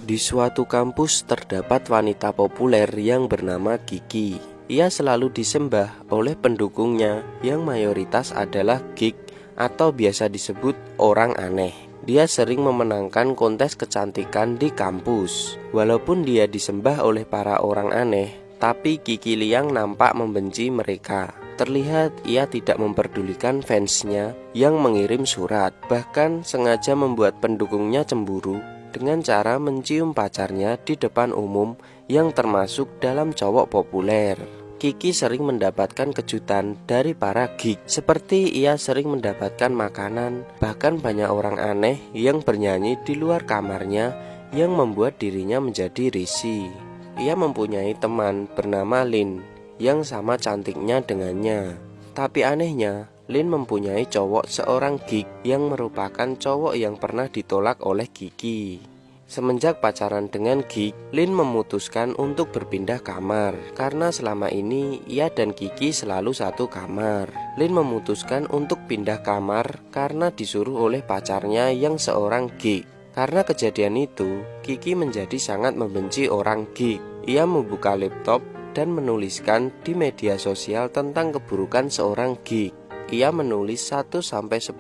Di suatu kampus terdapat wanita populer yang bernama Kiki. Ia selalu disembah oleh pendukungnya yang mayoritas adalah geek atau biasa disebut orang aneh. Dia sering memenangkan kontes kecantikan di kampus. Walaupun dia disembah oleh para orang aneh, tapi Kiki Liang nampak membenci mereka. Terlihat ia tidak memperdulikan fansnya yang mengirim surat, bahkan sengaja membuat pendukungnya cemburu dengan cara mencium pacarnya di depan umum yang termasuk dalam cowok populer. Kiki sering mendapatkan kejutan dari para geek, seperti ia sering mendapatkan makanan, bahkan banyak orang aneh yang bernyanyi di luar kamarnya yang membuat dirinya menjadi risih. Ia mempunyai teman bernama Lin yang sama cantiknya dengannya. Tapi anehnya, Lin mempunyai cowok seorang geek yang merupakan cowok yang pernah ditolak oleh Kiki. Semenjak pacaran dengan geek, Lin memutuskan untuk berpindah kamar karena selama ini ia dan Kiki selalu satu kamar. Lin memutuskan untuk pindah kamar karena disuruh oleh pacarnya yang seorang geek. Karena kejadian itu, Kiki menjadi sangat membenci orang geek. Ia membuka laptop dan menuliskan di media sosial tentang keburukan seorang geek. Ia menulis 1-10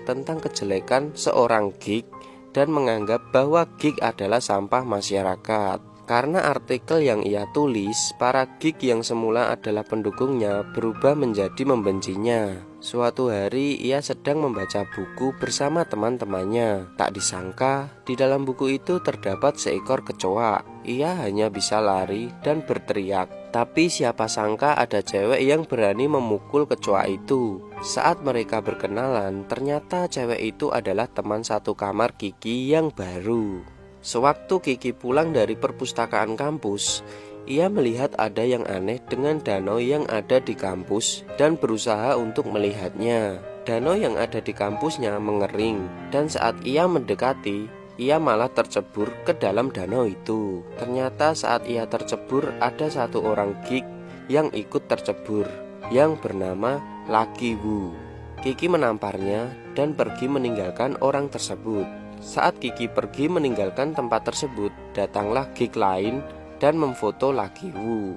tentang kejelekan seorang geek dan menganggap bahwa geek adalah sampah masyarakat. Karena artikel yang ia tulis, para geek yang semula adalah pendukungnya berubah menjadi membencinya. Suatu hari ia sedang membaca buku bersama teman-temannya. Tak disangka, di dalam buku itu terdapat seekor kecoa. Ia hanya bisa lari dan berteriak. Tapi siapa sangka ada cewek yang berani memukul kecoa itu. Saat mereka berkenalan, ternyata cewek itu adalah teman satu kamar Kiki yang baru. Sewaktu Kiki pulang dari perpustakaan kampus, ia melihat ada yang aneh dengan danau yang ada di kampus dan berusaha untuk melihatnya. Danau yang ada di kampusnya mengering dan saat ia mendekati, ia malah tercebur ke dalam danau itu. Ternyata saat ia tercebur ada satu orang geek yang ikut tercebur yang bernama Lucky Wu. Kiki menamparnya dan pergi meninggalkan orang tersebut. Saat Kiki pergi meninggalkan tempat tersebut, datanglah geek lain dan memfoto Lucky Wu.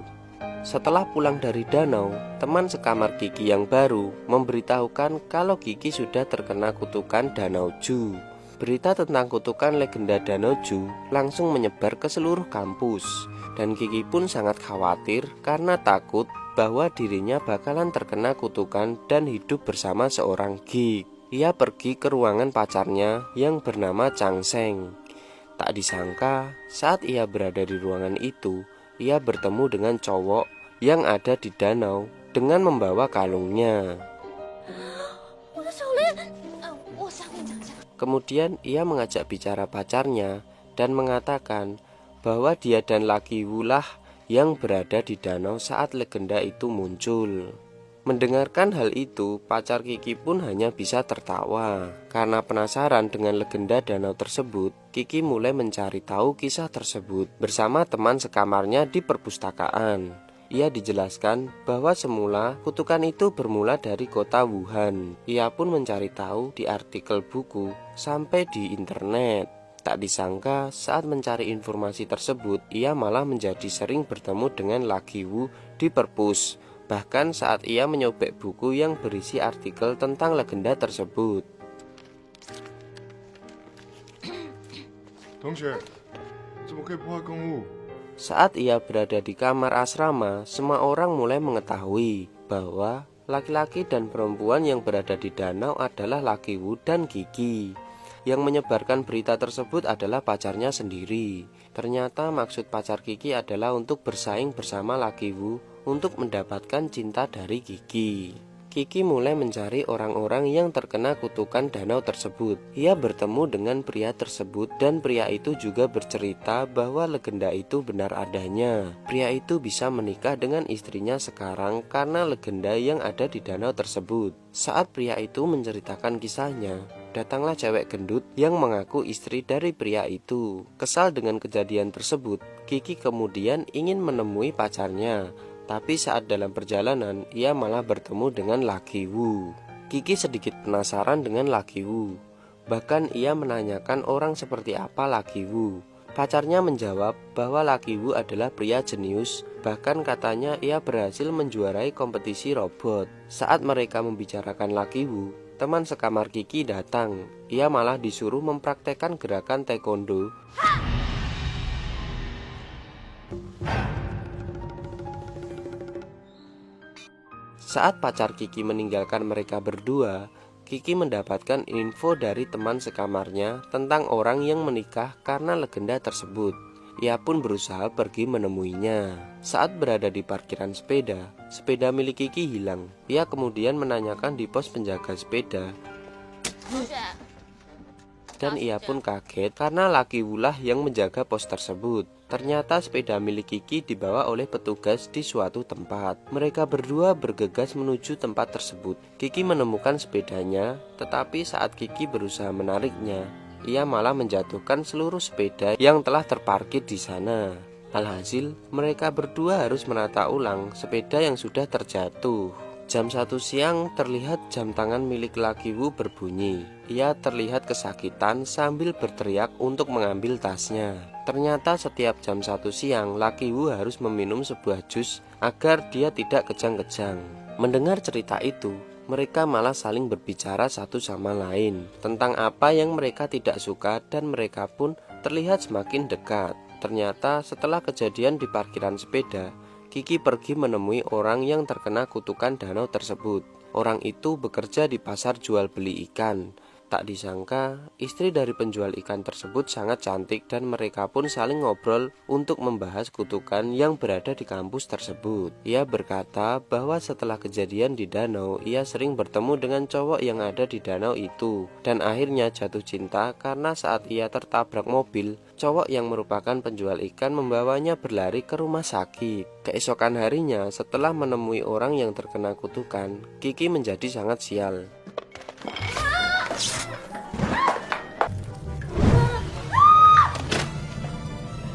Setelah pulang dari danau, teman sekamar Kiki yang baru memberitahukan kalau Kiki sudah terkena kutukan Danau Ju. Berita tentang kutukan legenda Danau Ju langsung menyebar ke seluruh kampus, dan Kiki pun sangat khawatir karena takut bahwa dirinya bakalan terkena kutukan dan hidup bersama seorang geek. Ia pergi ke ruangan pacarnya yang bernama Chang Seng. Tak disangka, saat ia berada di ruangan itu, ia bertemu dengan cowok yang ada di danau dengan membawa kalungnya. Kemudian ia mengajak bicara pacarnya dan mengatakan bahwa dia dan Lucky Wu lah yang berada di danau saat legenda itu muncul. Mendengarkan hal itu, pacar Kiki pun hanya bisa tertawa. Karena penasaran dengan legenda danau tersebut, Kiki mulai mencari tahu kisah tersebut bersama teman sekamarnya di perpustakaan. Ia dijelaskan bahwa semula kutukan itu bermula dari kota Wuhan. Ia pun mencari tahu di artikel buku sampai di internet. Tak disangka saat mencari informasi tersebut, ia malah menjadi sering bertemu dengan Lucky Wu di perpus. Bahkan saat ia menyobek buku yang berisi artikel tentang legenda tersebut. Saat ia berada di kamar asrama, semua orang mulai mengetahui bahwa laki-laki dan perempuan yang berada di danau adalah Lucky Wu dan Kiki. Yang menyebarkan berita tersebut adalah pacarnya sendiri. Ternyata maksud pacar Kiki adalah untuk bersaing bersama Lucky Wu untuk mendapatkan cinta dari Kiki. Kiki mulai mencari orang-orang yang terkena kutukan danau tersebut. Ia bertemu dengan pria tersebut dan pria itu juga bercerita bahwa legenda itu benar adanya. Pria itu bisa menikah dengan istrinya sekarang karena legenda yang ada di danau tersebut. Saat pria itu menceritakan kisahnya, datanglah cewek gendut yang mengaku istri dari pria itu. Kesal dengan kejadian tersebut, Kiki kemudian ingin menemui pacarnya. Tapi saat dalam perjalanan, ia malah bertemu dengan Lucky Wu. Kiki sedikit penasaran dengan Lucky Wu. Bahkan ia menanyakan orang seperti apa Lucky Wu. Pacarnya menjawab bahwa Lucky Woo adalah pria jenius, bahkan katanya ia berhasil menjuarai kompetisi robot. Saat mereka membicarakan Lucky Woo, teman sekamar Kiki datang. Ia malah disuruh mempraktekkan gerakan taekwondo. Saat pacar Kiki meninggalkan mereka berdua, Kiki mendapatkan info dari teman sekamarnya tentang orang yang menikah karena legenda tersebut. Ia pun berusaha pergi menemuinya. Saat berada di parkiran sepeda, sepeda milik Kiki hilang. Ia kemudian menanyakan di pos penjaga sepeda. Dan ia pun kaget karena Lucky Woo lah yang menjaga pos tersebut. Ternyata sepeda milik Kiki dibawa oleh petugas di suatu tempat. Mereka berdua bergegas menuju tempat tersebut. Kiki menemukan sepedanya, tetapi saat Kiki berusaha menariknya, ia malah menjatuhkan seluruh sepeda yang telah terparkir di sana. Alhasil, mereka berdua harus menata ulang sepeda yang sudah terjatuh. Jam 1 siang terlihat jam tangan milik Lucky Woo berbunyi. Ia terlihat kesakitan sambil berteriak untuk mengambil tasnya. Ternyata setiap jam 1 siang Lucky Woo harus meminum sebuah jus agar dia tidak kejang-kejang. Mendengar cerita itu, mereka malah saling berbicara satu sama lain tentang apa yang mereka tidak suka dan mereka pun terlihat semakin dekat. Ternyata setelah kejadian di parkiran sepeda, Kiki pergi menemui orang yang terkena kutukan danau tersebut. Orang itu bekerja di pasar jual beli ikan. Tak disangka, istri dari penjual ikan tersebut sangat cantik dan mereka pun saling ngobrol untuk membahas kutukan yang berada di kampus tersebut. Ia berkata bahwa setelah kejadian di danau, ia sering bertemu dengan cowok yang ada di danau itu dan akhirnya jatuh cinta karena saat ia tertabrak mobil, cowok yang merupakan penjual ikan membawanya berlari ke rumah sakit. Keesokan harinya, setelah menemui orang yang terkena kutukan, Kiki menjadi sangat sial.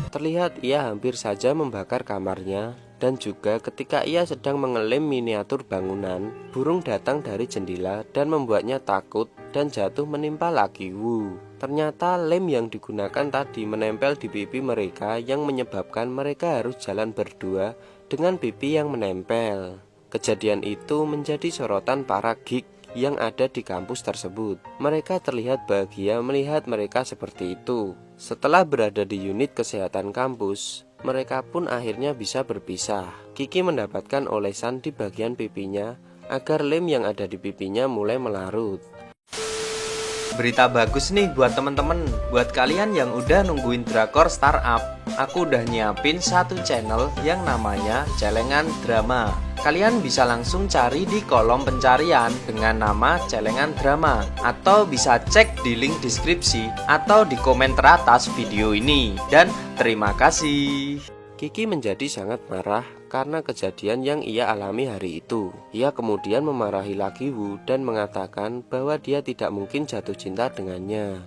Terlihat ia hampir saja membakar kamarnya, dan juga ketika ia sedang mengelem miniatur bangunan, burung datang dari jendela dan membuatnya takut dan jatuh menimpa Lucky Woo. Ternyata lem yang digunakan tadi menempel di pipi mereka yang menyebabkan mereka harus jalan berdua dengan pipi yang menempel. Kejadian itu menjadi sorotan para geek yang ada di kampus tersebut. Mereka terlihat bahagia melihat mereka seperti itu. Setelah berada di unit kesehatan kampus, mereka pun akhirnya bisa berpisah. Kiki mendapatkan olesan di bagian pipinya agar lem yang ada di pipinya mulai melarut. Berita bagus nih buat temen-temen, buat kalian yang udah nungguin drakor startup. Aku udah nyiapin satu channel yang namanya Celengan Drama. Kalian bisa langsung cari di kolom pencarian dengan nama Celengan Drama, atau bisa cek di link deskripsi atau di komen teratas video ini. Dan terima kasih. Kiki menjadi sangat marah karena kejadian yang ia alami hari itu. Ia kemudian memarahi Lucky Woo dan mengatakan bahwa dia tidak mungkin jatuh cinta dengannya.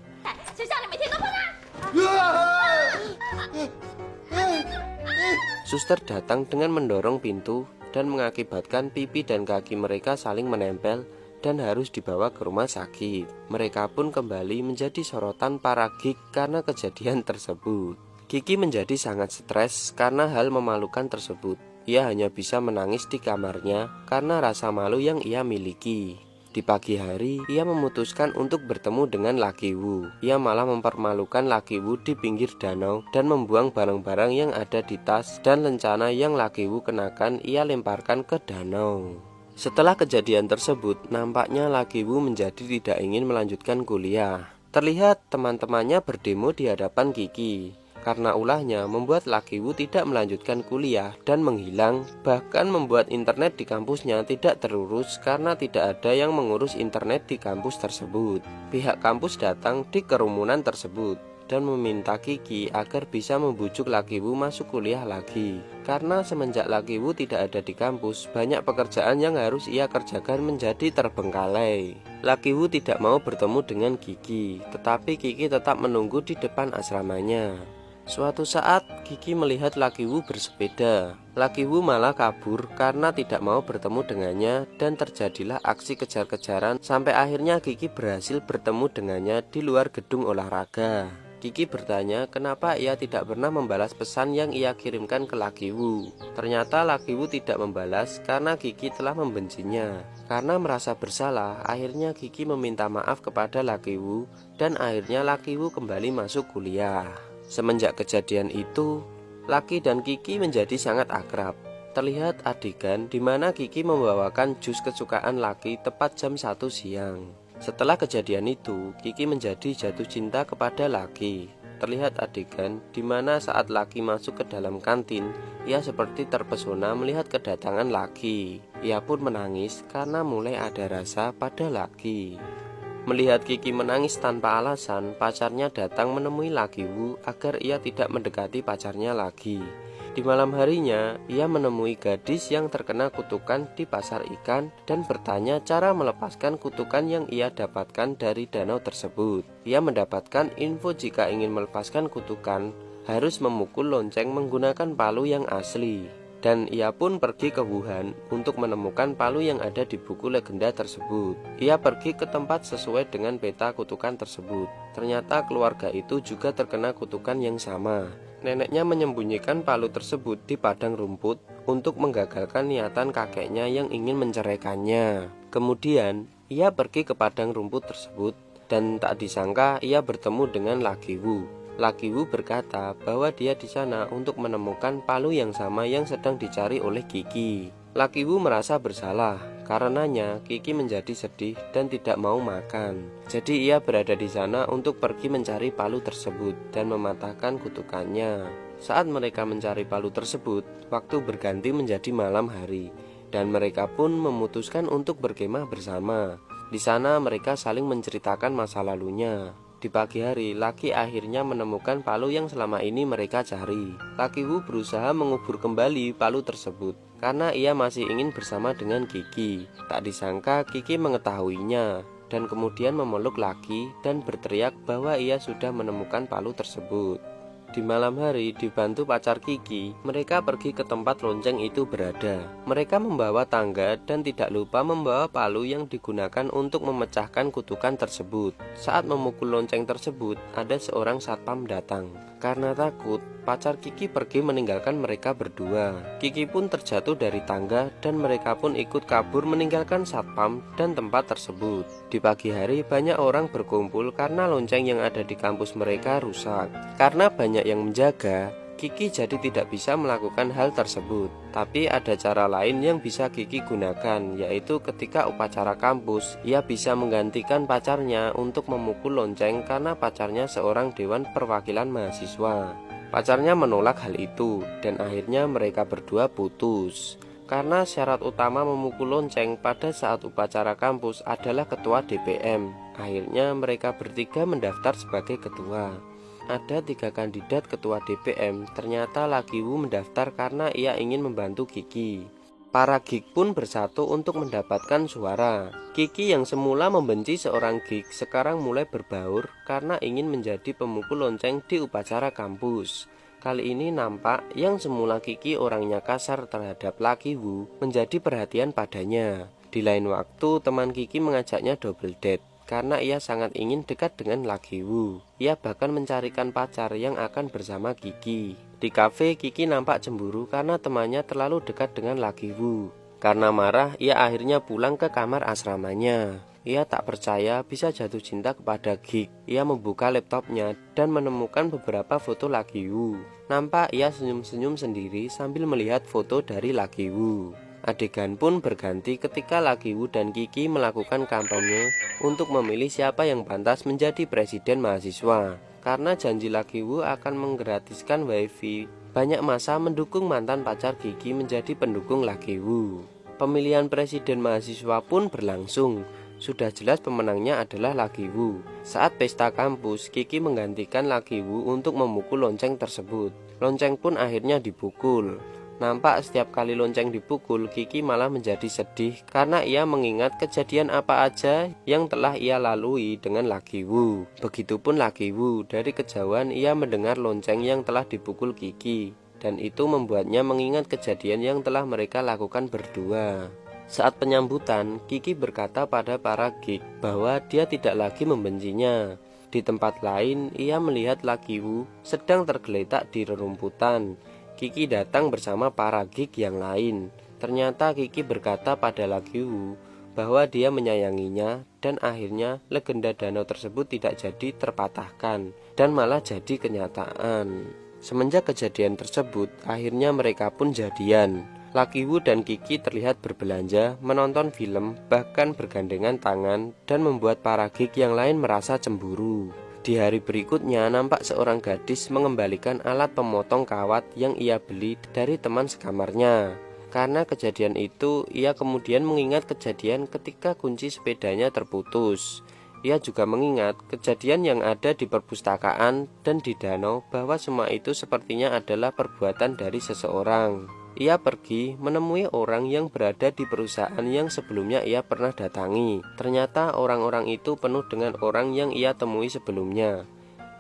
Suster datang dengan mendorong pintu dan mengakibatkan pipi dan kaki mereka saling menempel dan harus dibawa ke rumah sakit. Mereka pun kembali menjadi sorotan para geek karena kejadian tersebut. Kiki menjadi sangat stres karena hal memalukan tersebut. Ia hanya bisa menangis di kamarnya karena rasa malu yang ia miliki. Di pagi hari, ia memutuskan untuk bertemu dengan Lucky Woo. Ia malah mempermalukan Lucky Woo di pinggir danau dan membuang barang-barang yang ada di tas dan lencana yang Lucky Woo kenakan ia lemparkan ke danau. Setelah kejadian tersebut, nampaknya Lucky Woo menjadi tidak ingin melanjutkan kuliah. Terlihat teman-temannya berdemo di hadapan Kiki. Karena ulahnya membuat Lucky Woo tidak melanjutkan kuliah dan menghilang, bahkan membuat internet di kampusnya tidak terurus karena tidak ada yang mengurus internet di kampus tersebut. Pihak kampus datang di kerumunan tersebut dan meminta Kiki agar bisa membujuk Lucky Woo masuk kuliah lagi. Karena semenjak Lucky Woo tidak ada di kampus, banyak pekerjaan yang harus ia kerjakan menjadi terbengkalai. Lucky Woo tidak mau bertemu dengan Kiki, tetapi Kiki tetap menunggu di depan asramanya. Suatu saat, Kiki melihat Lucky Woo bersepeda. Lucky Woo malah kabur karena tidak mau bertemu dengannya dan terjadilah aksi kejar-kejaran sampai akhirnya Kiki berhasil bertemu dengannya di luar gedung olahraga. Kiki bertanya kenapa ia tidak pernah membalas pesan yang ia kirimkan ke Lucky Woo. Ternyata Lucky Woo tidak membalas karena Kiki telah membencinya. Karena merasa bersalah, akhirnya Kiki meminta maaf kepada Lucky Woo dan akhirnya Lucky Woo kembali masuk kuliah. Semenjak kejadian itu, Lucky dan Kiki menjadi sangat akrab. Terlihat adegan di mana Kiki membawakan jus kesukaan Lucky tepat jam 1 siang. Setelah kejadian itu, Kiki menjadi jatuh cinta kepada Lucky. Terlihat adegan di mana saat Lucky masuk ke dalam kantin, ia seperti terpesona melihat kedatangan Lucky. Ia pun menangis karena mulai ada rasa pada Lucky. Melihat Kiki menangis tanpa alasan, pacarnya datang menemui Lucky Woo agar ia tidak mendekati pacarnya lagi. Di malam harinya, ia menemui gadis yang terkena kutukan di pasar ikan dan bertanya cara melepaskan kutukan yang ia dapatkan dari danau tersebut. Ia mendapatkan info jika ingin melepaskan kutukan, harus memukul lonceng menggunakan palu yang asli. Dan ia pun pergi ke Wuhan untuk menemukan palu yang ada di buku legenda tersebut. Ia pergi ke tempat sesuai dengan peta kutukan tersebut. Ternyata keluarga itu juga terkena kutukan yang sama. Neneknya menyembunyikan palu tersebut di padang rumput untuk menggagalkan niatan kakeknya yang ingin menceraikannya. Kemudian, ia pergi ke padang rumput tersebut dan tak disangka ia bertemu dengan Lucky Woo. Lucky Woo berkata bahwa dia di sana untuk menemukan palu yang sama yang sedang dicari oleh Kiki. Lucky Woo merasa bersalah, karenanya Kiki menjadi sedih dan tidak mau makan. Jadi ia berada di sana untuk pergi mencari palu tersebut dan mematahkan kutukannya. Saat mereka mencari palu tersebut, waktu berganti menjadi malam hari dan mereka pun memutuskan untuk berkemah bersama. Di sana mereka saling menceritakan masa lalunya. Di pagi hari, Lucky akhirnya menemukan palu yang selama ini mereka cari. Lucky Woo berusaha mengubur kembali palu tersebut karena ia masih ingin bersama dengan Kiki. Tak disangka Kiki mengetahuinya dan kemudian memeluk Lucky dan berteriak bahwa ia sudah menemukan palu tersebut. Di malam hari, dibantu pacar Kiki, mereka pergi ke tempat lonceng itu berada. Mereka membawa tangga dan tidak lupa membawa palu yang digunakan untuk memecahkan kutukan tersebut. Saat memukul lonceng tersebut, ada seorang satpam datang. Karena takut, pacar Kiki pergi meninggalkan mereka berdua. Kiki pun terjatuh dari tangga dan mereka pun ikut kabur meninggalkan satpam dan tempat tersebut. Di pagi hari, banyak orang berkumpul karena lonceng yang ada di kampus mereka rusak. Karena banyak yang menjaga, Kiki jadi tidak bisa melakukan hal tersebut. Tapi ada cara lain yang bisa Kiki gunakan, yaitu ketika upacara kampus, ia bisa menggantikan pacarnya untuk memukul lonceng karena pacarnya seorang dewan perwakilan mahasiswa. Pacarnya menolak hal itu dan akhirnya mereka berdua putus. Karena syarat utama memukul lonceng pada saat upacara kampus adalah ketua DPM. Akhirnya mereka bertiga mendaftar sebagai ketua. Ada 3 kandidat ketua DPM, ternyata Lucky Woo mendaftar karena ia ingin membantu Kiki. Para geek pun bersatu untuk mendapatkan suara. Kiki yang semula membenci seorang geek sekarang mulai berbaur karena ingin menjadi pemukul lonceng di upacara kampus. Kali ini nampak yang semula Kiki orangnya kasar terhadap Lucky Woo menjadi perhatian padanya. Di lain waktu teman Kiki mengajaknya double date karena ia sangat ingin dekat dengan Lucky Woo. Ia bahkan mencarikan pacar yang akan bersama Kiki. Di kafe, Kiki nampak cemburu karena temannya terlalu dekat dengan Lucky Woo. Karena marah, ia akhirnya pulang ke kamar asramanya. Ia tak percaya bisa jatuh cinta kepada geek. Ia membuka laptopnya dan menemukan beberapa foto Lucky Woo. Nampak ia senyum-senyum sendiri sambil melihat foto dari Lucky Woo. Adegan pun berganti ketika Lucky Woo dan Kiki melakukan kampanye untuk memilih siapa yang pantas menjadi presiden mahasiswa. Karena janji Lucky Woo akan menggratiskan wifi, banyak massa mendukung mantan pacar Kiki menjadi pendukung Lucky Woo. Pemilihan presiden mahasiswa pun berlangsung. Sudah jelas pemenangnya adalah Lucky Woo. Saat pesta kampus, Kiki menggantikan Lucky Woo untuk memukul lonceng tersebut. Lonceng pun akhirnya dipukul. Nampak setiap kali lonceng dipukul, Kiki malah menjadi sedih karena ia mengingat kejadian apa aja yang telah ia lalui dengan Lucky Woo. Begitupun Lucky Woo, dari kejauhan ia mendengar lonceng yang telah dipukul Kiki, dan itu membuatnya mengingat kejadian yang telah mereka lakukan berdua. Saat penyambutan, Kiki berkata pada para geek bahwa dia tidak lagi membencinya. Di tempat lain, ia melihat Laki Wu sedang tergeletak di rerumputan. Kiki datang bersama para geek yang lain. Ternyata Kiki berkata pada Laki Wu bahwa dia menyayanginya, dan akhirnya legenda danau tersebut tidak jadi terpatahkan dan malah jadi kenyataan. Semenjak kejadian tersebut, akhirnya mereka pun jadian. Laki Wu dan Kiki terlihat berbelanja, menonton film, bahkan bergandengan tangan, dan membuat para geek yang lain merasa cemburu. Di hari berikutnya, nampak seorang gadis mengembalikan alat pemotong kawat yang ia beli dari teman sekamarnya. Karena kejadian itu, ia kemudian mengingat kejadian ketika kunci sepedanya terputus. Ia juga mengingat kejadian yang ada di perpustakaan dan di danau, bahwa semua itu sepertinya adalah perbuatan dari seseorang. Ia pergi menemui orang yang berada di perusahaan yang sebelumnya ia pernah datangi. Ternyata orang-orang itu penuh dengan orang yang ia temui sebelumnya.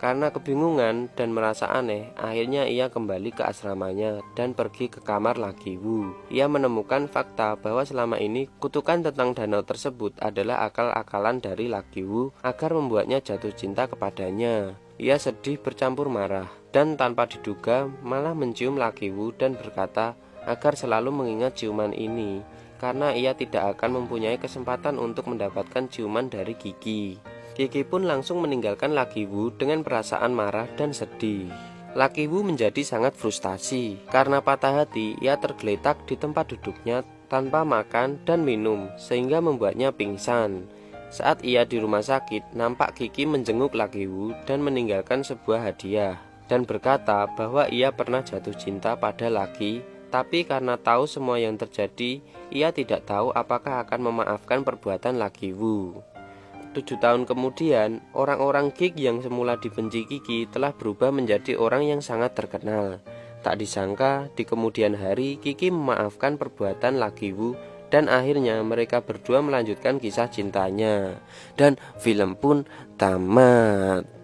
Karena kebingungan dan merasa aneh, akhirnya ia kembali ke asramanya dan pergi ke kamar Laki Wu. Ia menemukan fakta bahwa selama ini kutukan tentang danau tersebut adalah akal-akalan dari Laki Wu agar membuatnya jatuh cinta kepadanya. Ia sedih bercampur marah, dan tanpa diduga malah mencium Laki Wu dan berkata agar selalu mengingat ciuman ini, karena ia tidak akan mempunyai kesempatan untuk mendapatkan ciuman dari Kiki. Kiki pun langsung meninggalkan Laki Wu dengan perasaan marah dan sedih. Laki Wu menjadi sangat frustasi. Karena patah hati, ia tergeletak di tempat duduknya tanpa makan dan minum, sehingga membuatnya pingsan. Saat ia di rumah sakit, nampak Kiki menjenguk Laki Wu dan meninggalkan sebuah hadiah, dan berkata bahwa ia pernah jatuh cinta pada Laki, tapi karena tahu semua yang terjadi, ia tidak tahu apakah akan memaafkan perbuatan Laki Wu. 7 tahun kemudian, orang-orang geek yang semula dibenci Kiki telah berubah menjadi orang yang sangat terkenal. Tak disangka, di kemudian hari Kiki memaafkan perbuatan Laki Wu, dan akhirnya mereka berdua melanjutkan kisah cintanya. Dan film pun tamat.